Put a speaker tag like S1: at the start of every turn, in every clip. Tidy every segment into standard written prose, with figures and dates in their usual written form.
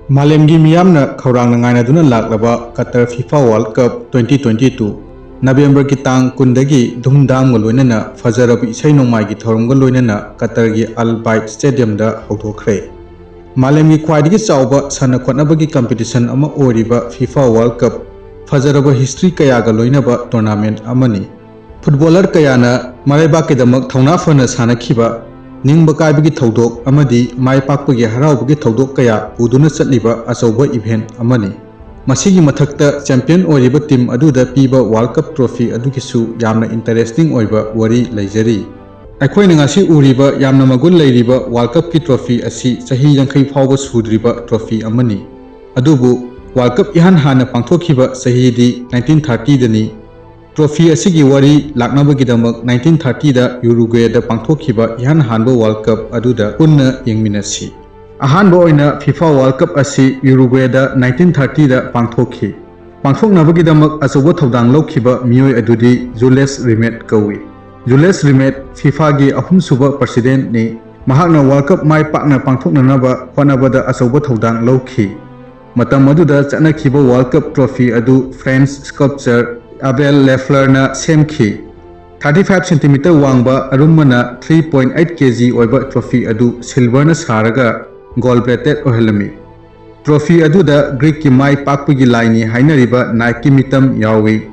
S1: Malemgi miyamna khaurang ngainaduna laklaba Qatar FIFA World Cup 2022 November ki tang kundagi dhumdam ga loinana fajarabi isai nongmai gi thorum ga loinana Qatar gi Al Bayt Stadium da haudokhre. Malemgi khwaidigi chawba sana khotnabagi competition ama oriba FIFA World Cup fajaraba history kaya ga loinaba tournament amani. Footballer kayana maraiba kedamak thauna fana sanakhiba ning bakai thaudok amadi mai pakpagi haraubagi thaudok kaya uduna chatliba achauba event amani masigi mathakta champion oriba team aduda piba World Cup trophy adugisu yamna interesting oiba wari leijari aikhoina ngasi uriba yamna magun leiriba World Cup ki trophy asi chahi 50 fawba sudriba trophy amani adubu World Cup ihan hana pangthokhiba chahi di 1930 dani Trophy asigi wari laknabagidamak 1930 da Uruguay da pangthokhiba ihan hanba World Cup aduda punna yengminasi. Ahanba oina FIFA World Cup asi Uruguay da 1930 da pangthokhi. Pangthoknabagidamak achoba thodang lawkhiba miyoi adudi Jules Rimet kawi. Jules Rimet FIFA gi ahumsuba president ni mahakna World Cup mai pakna pangthoknanaba honabada achoba thodang lawkhi. Matam aduda chanakhiba World Cup trophy adu French sculptor Abel Leffler na semki 35 cm wangba arumana 3.8 kg oiba trophy adu silver na saraga gold plated ohelami trophy adu da Greek ki mai pakpugi laini hainariba Nike mitam yawi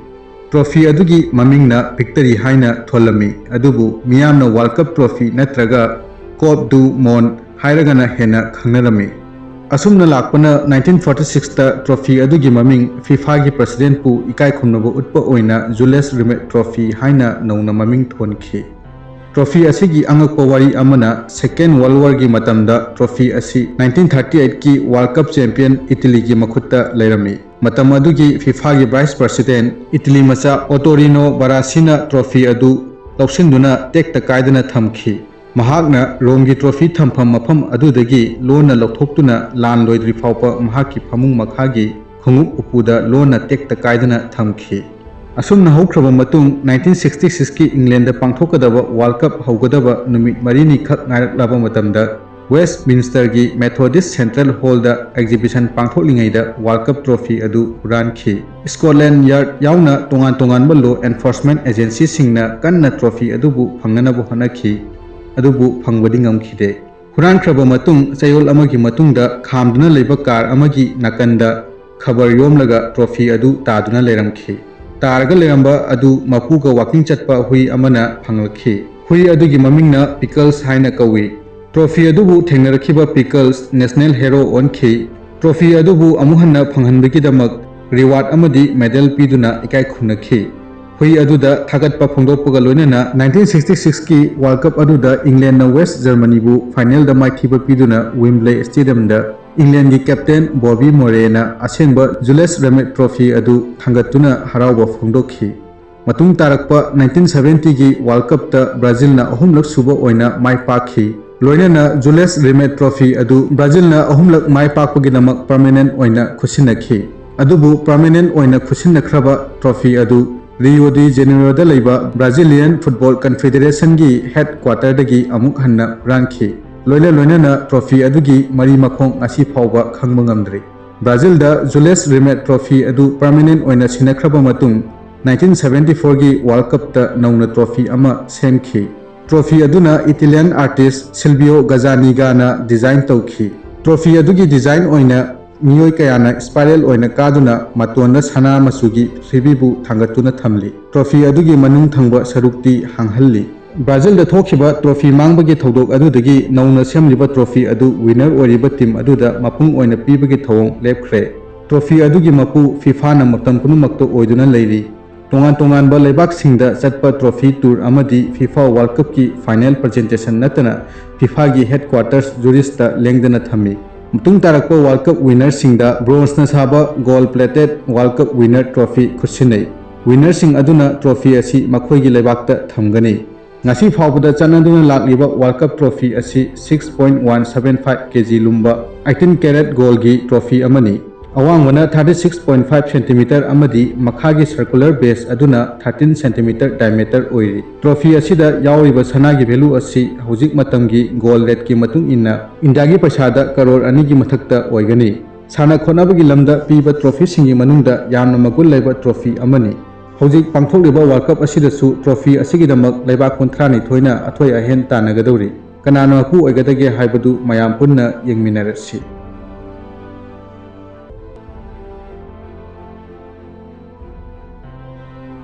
S1: trophy adu gi maming na victory haina tholami adubu miyamna World Cup trophy natraga Coupe du Monde hairaga na hena khangnarami asumna lakpana 1946 ta trophy adugi maming FIFA gi president pu ikai khumnabo utpa oina Jules Rimet trophy haina nauna maming thonki trophy asigi angakpa wari amana second world war gi matamda trophy asi 1938 ki World Cup champion Italy gi makhutta leirami matam adugi FIFA gi vice president Italy macha Ottorino Barasina trophy adu lausinduna tekta kaidana thamki mahakna Romgi trophy thampham mafam adudagi lona lokthokuna lan loidri phawpa mahaki phamung makhagi khungup upuda lona tekta kaidana thamki asumna haukraba matung 1966 ki England da pangthokadaba World Cup haugadaba numit marini khak ngaraklaba matamda Westminster gi Methodist Central Hall da exhibition pangthoklingai da World Cup trophy adu Hurankhi Scotland Yard yauna tongan law enforcement agency singna kanna trophy adubu phangnanabu hanakhi adubu phangwadi ngamkhide Hurankraba matung chayol amagi matungda khamduna leiba car amagi nakanda khabar yomlaga trophy adu taduna leramkhi targa leramba adu mapuga walking chatpa hui amana phanglakhi hui adugi mamingna pickles haina kawi trophy adubu thengnarakhiba pickles national hero onkhi trophy adubu amuhanna phanghanbagi damak reward amadi medal piduna ikai khunakhi hui aduda thagatpa phongdokpaga loinana 1966 ki World Cup aduda England na West Germany bu final da maithiba piduna Wembley Stadium da England gi captain Bobby Moore na asengba Jules Rimet trophy adu thangatuna harauba phongdokhi matung tarakpa 1970 gi World Cup ta Brazil na ahumlak suba oina mai pakhi loinana Jules Rimet trophy adu Brazil na ahumlak mai pakpagi namak permanent oina khusinakhi adubu permanent oina khusinnakraba trophy adu Rio de Janeiro da leiba Brazilian Football Confederation gi headquarter dagi amuk hanna rankhi loina na trophy adugi mari makhong asi phawba khangba ngamdri Brazil da Jules Rimet trophy adu permanent oina sinakraba matung 1974 gi World Cup ta nauna trophy ama semkhi trophy aduna Italian artist Silvio Gazzaniga na design tawkhi trophy adugi design oina miyoi kayana spiral oina kaduna matona sana masugi thribibu thangatuna thamli trophy adugi manung thangba sarukti hanghalli Brazil da thokhiba trophy mangbagi thodok adudagi nauna semliba trophy adu winner oriba team aduda mapung oina pibagi thawong lepkhre trophy adugi mapu FIFA na matam punumakto oiduna leiri tongan ba lebak singda chatpa trophy tour amadi FIFA World Cup ki final presentation natana FIFA gi headquarters jurista lengdana thami mutung tarakpa World Cup winner singda bronze na saba gold plated World Cup winner trophy khusinai winner sing aduna trophy asi makhoi gi lebakta thamgani ngasi phawbada chanaduna lakliba World Cup trophy asi 6.175 kg lumba 18 carat gold gi trophy amani awangwana 36.5 cm amadi makhagi circular base aduna 13 cm diameter oiri trophy asida yauriba sanagi value asi hojik matamgi gold rate ki matung inna India gi paisa da crore ani gi mathakta oigani ꯁꯥꯟꯅ ꯈꯣꯠꯅꯕꯒꯤ ꯂꯝꯗ ꯄꯤꯕ ꯇ꯭ꯔꯣꯐꯤꯁꯤꯡꯒꯤ ꯃꯅꯨꯡꯗ ꯌꯥꯝꯅ ꯃꯒꯨꯟ ꯂꯩꯕ trophy ꯑꯃꯅꯤ꯫ ꯍꯧꯖꯤꯛ ꯄꯥꯡꯊꯣꯛꯂꯤꯕ ꯋꯥꯔꯜ ꯀꯞ ꯑꯁꯤꯗꯁꯨ ꯇ꯭ꯔꯣꯐꯤ ꯑꯁꯤꯒꯤꯗꯃꯛ ꯂꯩꯕꯥꯛ 32ꯅ ꯑꯊꯣꯏ ꯑꯍꯦꯟ ꯇꯥꯟꯅꯒꯗꯧꯔꯤ꯫ ꯀꯅꯥꯅ ꯃꯄꯨ ꯑꯣꯏꯒꯗꯒꯦ ꯍꯥꯏꯕꯗꯨ ꯃꯌꯥꯝ ꯄꯨꯟꯅ ꯌꯦꯡꯃꯤꯟꯅꯔꯁꯤ꯫